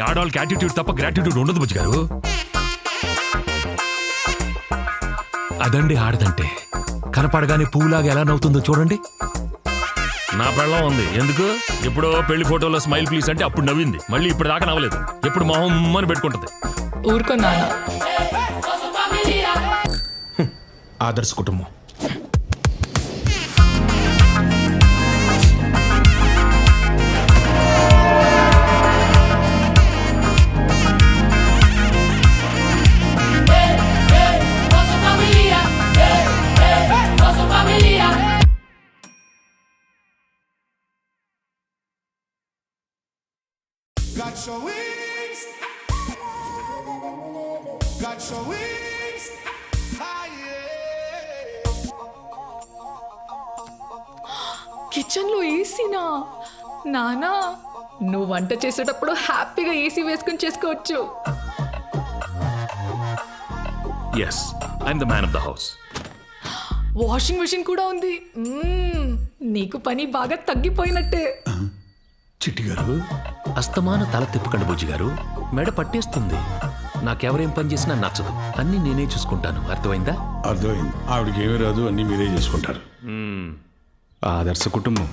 ఆడవాళ్ళకి యాటిట్యూడ్ తప్ప గ్రాటిట్యూడ్ ఉండదు బుజ్జి గారు. అదండి ఆడదంటే. కనపడగానే పువ్వులాగా ఎలా నవ్వుతుందో చూడండి. నా పెళ్ళం ఉంది ఎందుకు, ఎప్పుడో పెళ్లి ఫోటోలో స్మైల్ ప్లీజ్ అంటే అప్పుడు నవ్వింది, మళ్ళీ ఇప్పుడు దాకా నవ్వలేదు. ఎప్పుడు మొహం అని పెట్టుకుంటది. ఊరుకో నాన్న. ఆదర్శ కుటుంబం. Got your wings. Got your wings. Kitchen లో ఏసీనా? నానా, నువ్వు వంట చేసేటప్పుడు హ్యాపీగా ఏసీ వేసుకుని చేసుకోవచ్చు. Yes, I'm the man of the house. Washing machine కూడా ఉంది. నీకు పని బాగా తగ్గిపోయినట్టే. చిట్టి గారు, అస్తమాన తల తిప్పకండి బుజ్జి గారు, మెడ పట్టేస్తుంది. నాకెవరేం పని చేసినా నచ్చదు, అన్నీ నేనే చూసుకుంటాను. అర్థమైందా? అర్థమైంది. ఆవిడకి ఏమీ రాదు, అన్నీ మీరే చేసుకుంటారు. ఆదర్శ కుటుంబం.